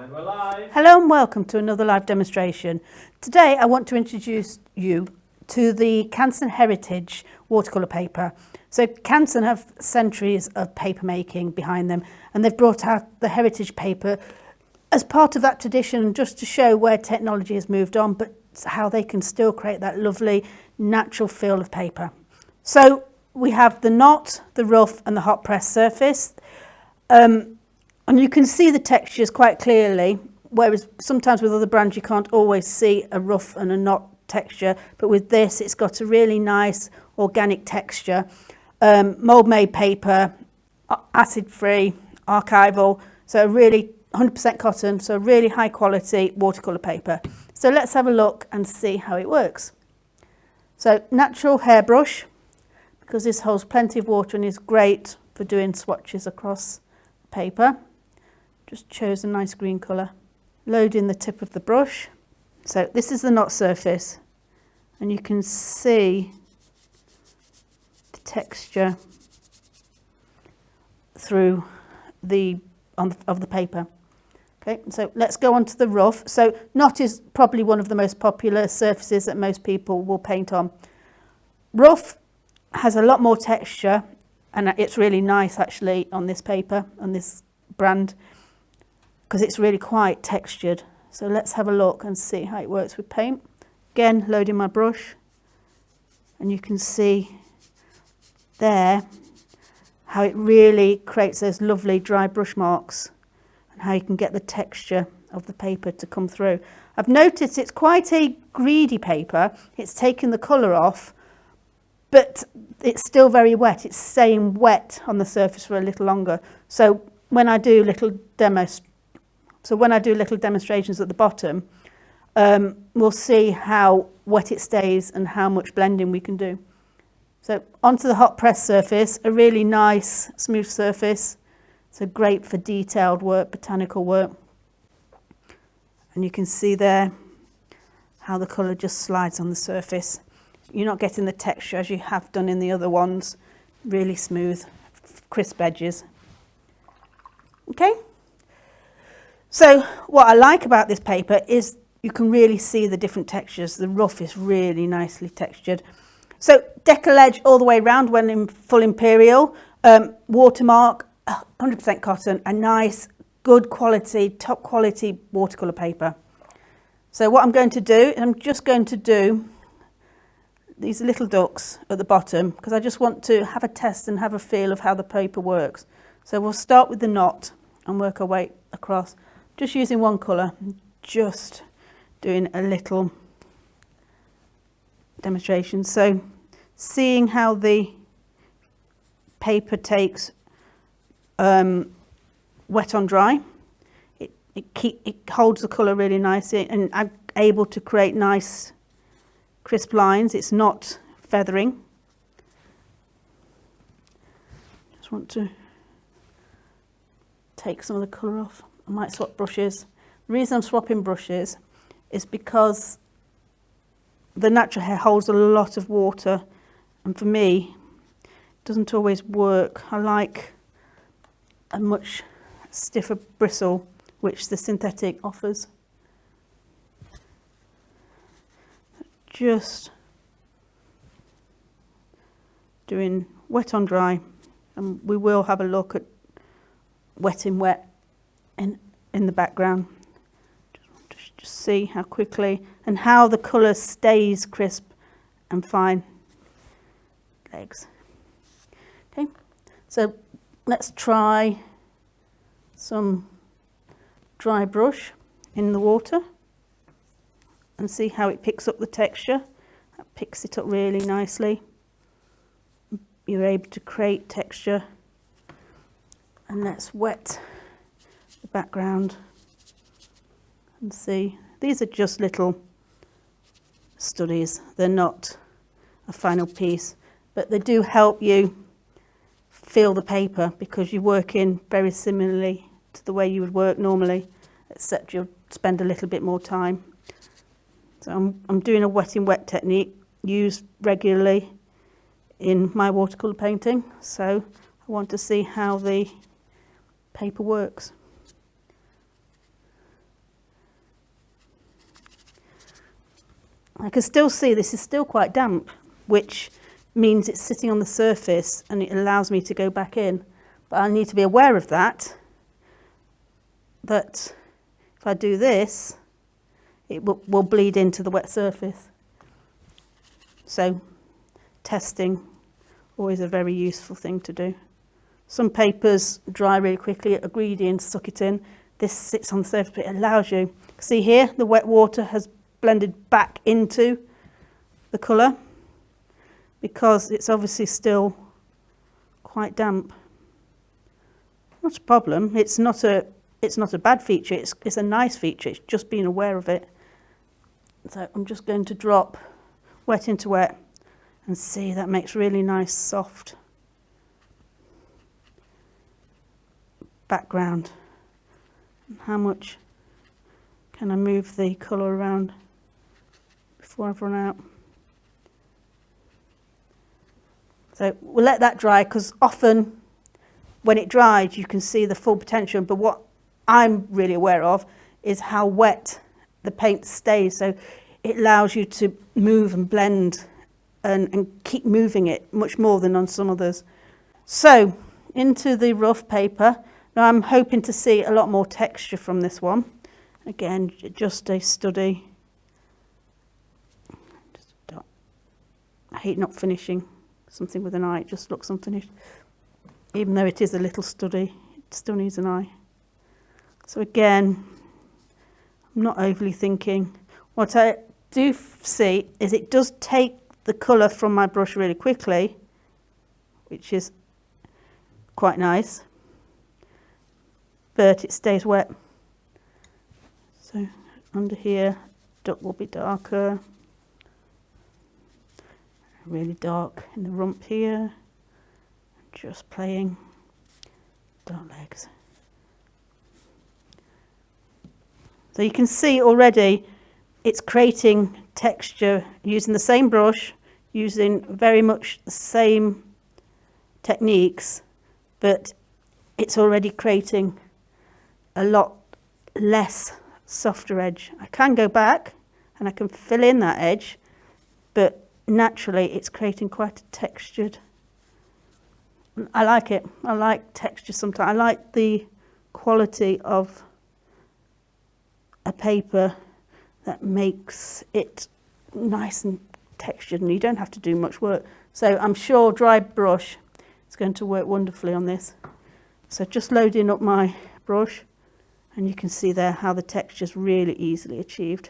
And we're live. Hello and welcome to another live demonstration. Today I want to introduce you to the Canson Heritage watercolour paper. So Canson have centuries of paper making behind them, and they've brought out the heritage paper as part of that tradition, just to show where technology has moved on, but how they can still create that lovely natural feel of paper. So we have the knot, the rough and the hot press surface. And you can see the textures quite clearly, whereas sometimes with other brands you can't always see a rough and a knot texture, but with this it's got a really nice organic texture. Mould made paper, acid free, archival, so really 100% cotton, so really high quality watercolour paper. So let's have a look and see how it works. So natural hairbrush, because this holds plenty of water and is great for doing swatches across paper. Just chose a nice green colour. Load in the tip of the brush. So this is the knot surface, and you can see the texture through of the paper. Okay, so let's go on to the rough. So knot is probably one of the most popular surfaces that most people will paint on. Rough has a lot more texture, and it's really nice actually on this paper, on this brand, because it's really quite textured. So let's have a look and see how it works with paint. Again, loading my brush, and you can see there how it really creates those lovely dry brush marks, and how you can get the texture of the paper to come through. I've noticed it's quite a greedy paper. It's taken the colour off, but it's still very wet. It's staying wet on the surface for a little longer. So when I do little demonstrations at the bottom, we'll see how wet it stays and how much blending we can do. So onto the hot press surface, a really nice smooth surface. So great for detailed work, botanical work. And you can see there how the colour just slides on the surface. You're not getting the texture as you have done in the other ones. Really smooth, crisp edges. Okay. So what I like about this paper is you can really see the different textures. The rough is really nicely textured. So decal edge all the way around when in full imperial. Watermark, 100% cotton, a nice, good quality, top quality watercolour paper. So what I'm going to do, I'm just going to do these little ducks at the bottom, because I just want to have a test and have a feel of how the paper works. So we'll start with the knot and work our way across. Just using one colour, just doing a little demonstration. So seeing how the paper takes wet on dry, it holds the colour really nicely, and I'm able to create nice crisp lines. It's not feathering. Just want to take some of the colour off. I might swap brushes. The reason I'm swapping brushes is because the natural hair holds a lot of water, and for me it doesn't always work. I like a much stiffer bristle, which the synthetic offers. Just doing wet on dry, and we will have a look at wet in wet in the background. Just see how quickly and how the colour stays crisp and fine legs. Okay, so let's try some dry brush in the water and see how it picks up the texture. That picks it up really nicely. You're able to create texture. And let's wet the background and see. These are just little studies. They're not a final piece, but they do help you feel the paper, because you're working very similarly to the way you would work normally, except you'll spend a little bit more time. So I'm doing a wet in wet technique used regularly in my watercolour painting, so I want to see how the paper works. I can still see this is still quite damp, which means it's sitting on the surface and it allows me to go back in. But I need to be aware of that if I do this, it will bleed into the wet surface. So testing, always a very useful thing to do. Some papers dry really quickly, a gradient, suck it in. This sits on the surface, but it allows you. See here, the wet water has blended back into the colour because it's obviously still quite damp. Not a problem. It's not a bad feature. It's a nice feature. It's just being aware of it. So I'm just going to drop wet into wet and see, that makes really nice soft background. How much can I move the colour around before I've run out? So we'll let that dry, because often when it dries you can see the full potential, but what I'm really aware of is how wet the paint stays, so it allows you to move and blend and keep moving it much more than on some others. So into the rough paper. Now I'm hoping to see a lot more texture from this one. Again, just a study. I hate not finishing something with an eye, it just looks unfinished. Even though it is a little study, it still needs an eye. So again, I'm not overly thinking. What I do see is it does take the colour from my brush really quickly, which is quite nice, but it stays wet. So under here, duck will be darker, really dark in the rump here, just playing dark legs. So you can see already it's creating texture using the same brush, using very much the same techniques, but it's already creating a lot less softer edge. I can go back and I can fill in that edge, but naturally it's creating quite a textured. I like it. I like texture sometimes. I like the quality of a paper that makes it nice and textured, and you don't have to do much work. So I'm sure dry brush is going to work wonderfully on this. So just loading up my brush, and you can see there how the texture is really easily achieved.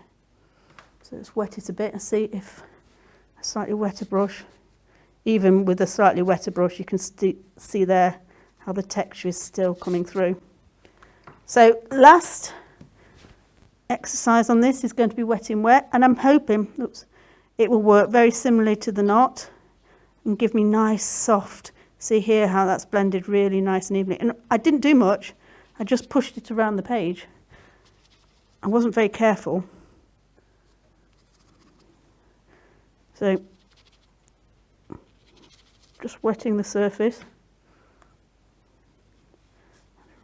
So let's wet it a bit and see if a slightly wetter brush, even with a slightly wetter brush, you can see there how the texture is still coming through. So last exercise on this is going to be wet in wet, and I'm hoping it will work very similarly to the knot and give me nice soft. See here how that's blended really nice and evenly, and I didn't do much. I just pushed it around the page. I wasn't very careful. So just wetting the surface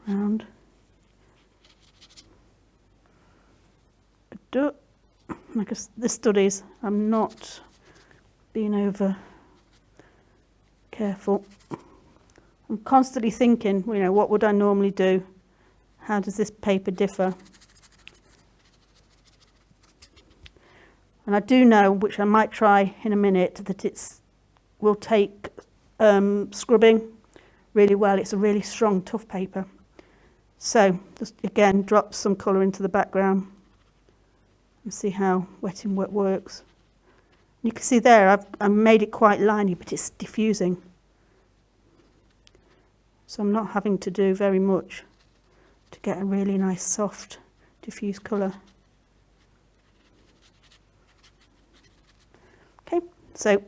around. Like the studies, I'm not being over careful. I'm constantly thinking, you know, what would I normally do? How does this paper differ? And I do know, which I might try in a minute, that it will take scrubbing really well. It's a really strong, tough paper. So just again, drop some colour into the background and see how wet in wet works. You can see there I've made it quite liney, but it's diffusing. So I'm not having to do very much to get a really nice soft diffuse colour. Okay, so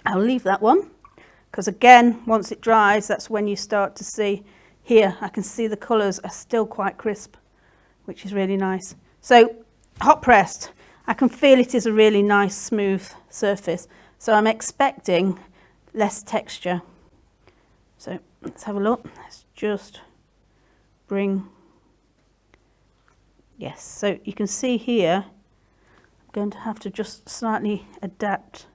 I'll leave that one, because again, once it dries, that's when you start to see here, I can see the colours are still quite crisp, which is really nice. So hot pressed, I can feel it is a really nice smooth surface, so I'm expecting less texture. So let's have a look. Let's just bring, yes, so you can see here I'm going to have to just slightly adapt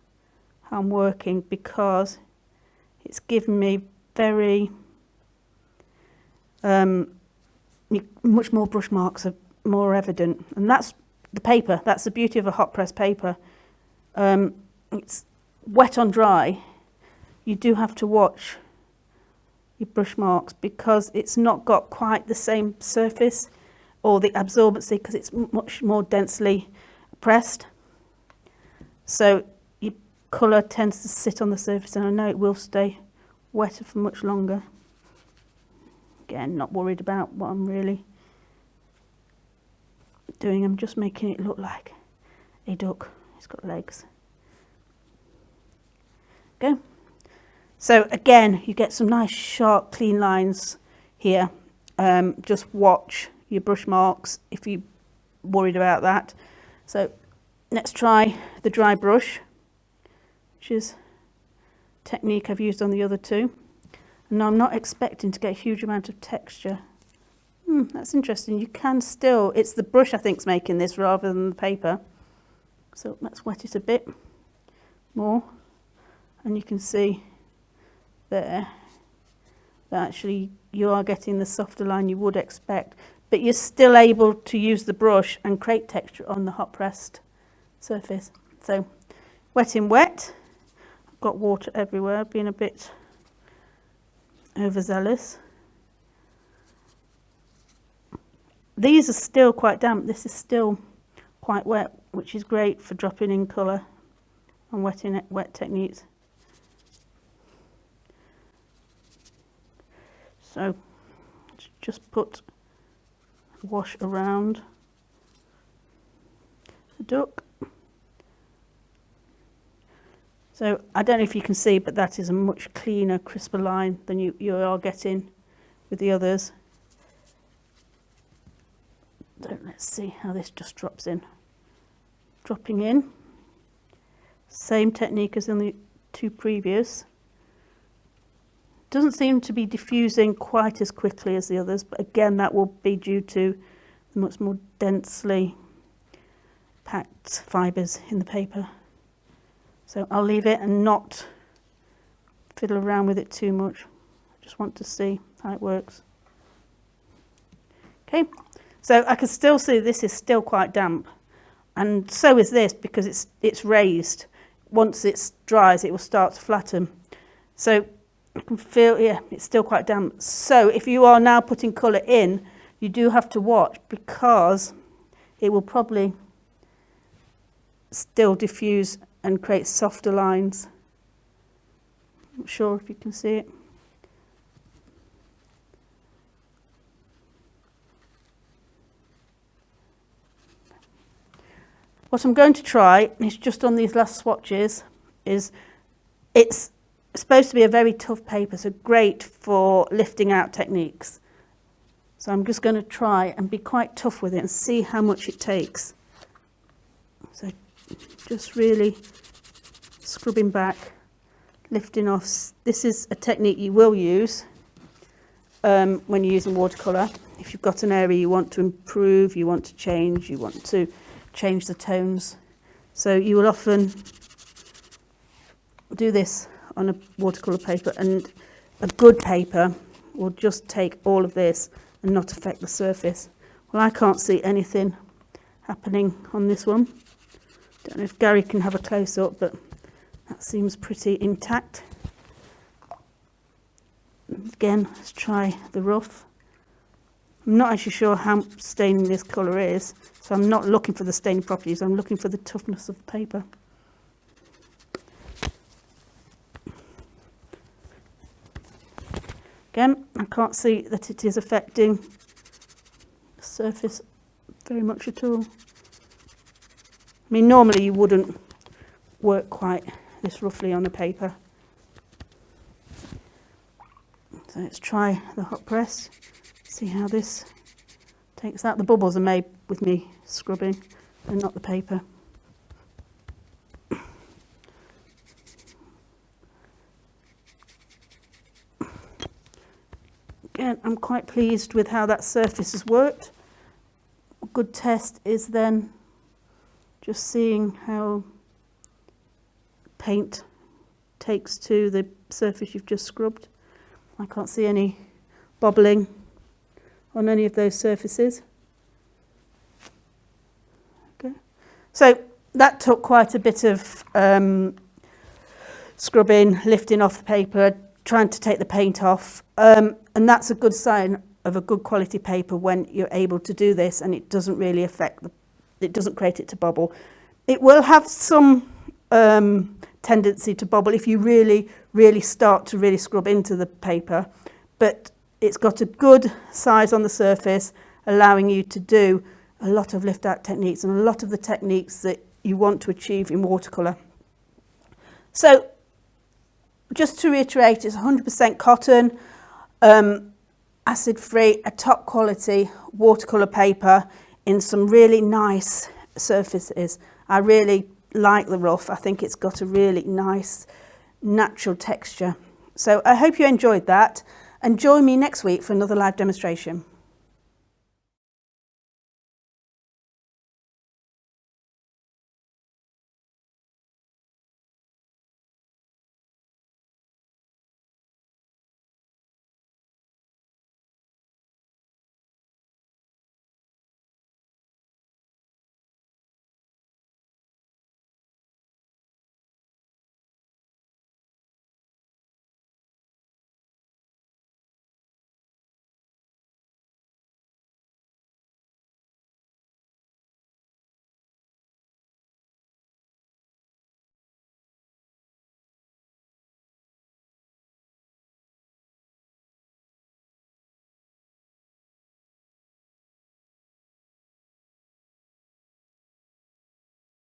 how I'm working, because it's given me very much more brush marks are more evident, and that's the paper. That's the beauty of a hot press paper. It's wet on dry. You do have to watch your brush marks because it's not got quite the same surface or the absorbency, because it's much more densely pressed. So your colour tends to sit on the surface, and I know it will stay wetter for much longer. Again, not worried about what I'm really doing. I'm just making it look like a duck. It's got legs. Go. So again, you get some nice sharp clean lines here. Just watch your brush marks if you're worried about that. So let's try the dry brush, which is a technique I've used on the other two. And I'm not expecting to get a huge amount of texture. That's interesting. You can still, it's the brush I think is making this rather than the paper. So let's wet it a bit more, and you can see there that actually you are getting the softer line you would expect, but you're still able to use the brush and create texture on the hot pressed surface. So wet in wet. I've got water everywhere. I've been a bit overzealous. These are still quite damp. This is still quite wet, which is great for dropping in colour and wet techniques. So just put a wash around the duck. So I don't know if you can see, but that is a much cleaner, crisper line than you are getting with the others. So let's see how this just drops in. Dropping in. Same technique as in the two previous. Doesn't seem to be diffusing quite as quickly as the others, but again that will be due to the much more densely packed fibres in the paper. So I'll leave it and not fiddle around with it too much. I just want to see how it works. Okay, so I can still see this is still quite damp, and so is this because it's raised. Once it dries, it will start to flatten. So I can feel, yeah, it's still quite damp. So if you are now putting colour in, you do have to watch, because it will probably still diffuse and create softer lines. I'm not sure if you can see it. What I'm going to try is just on these last swatches is it's supposed to be a very tough paper, so great for lifting out techniques. So I'm just going to try and be quite tough with it and see how much it takes. So just really scrubbing back, lifting off. This is a technique you will use when you're using watercolour. If you've got an area you want to improve, you want to change, you want to change the tones. So you will often do this on a watercolour paper, and a good paper will just take all of this and not affect the surface. Well, I can't see anything happening on this one. Don't know if Gary can have a close-up, but that seems pretty intact. Again, let's try the rough. I'm not actually sure how staining this colour is, so I'm not looking for the staining properties, I'm looking for the toughness of the paper. Again, I can't see that it is affecting the surface very much at all. I mean, normally you wouldn't work quite this roughly on a paper. So let's try the hot press, see how this takes out. The bubbles are made with me scrubbing and not the paper. Again, I'm quite pleased with how that surface has worked. A good test is then Just seeing how paint takes to the surface you've just scrubbed. I can't see any bobbling on any of those surfaces. Okay. So that took quite a bit of scrubbing, lifting off the paper, trying to take the paint off, and that's a good sign of a good quality paper when you're able to do this and it doesn't really affect it doesn't create it to bubble. It will have some tendency to bubble if you really start to really scrub into the paper, but it's got a good size on the surface, allowing you to do a lot of lift out techniques and a lot of the techniques that you want to achieve in watercolour. So just to reiterate, it's 100% cotton, acid free, a top quality watercolour paper in some really nice surfaces. I really like the rough. I think it's got a really nice natural texture. So I hope you enjoyed that, and join me next week for another live demonstration.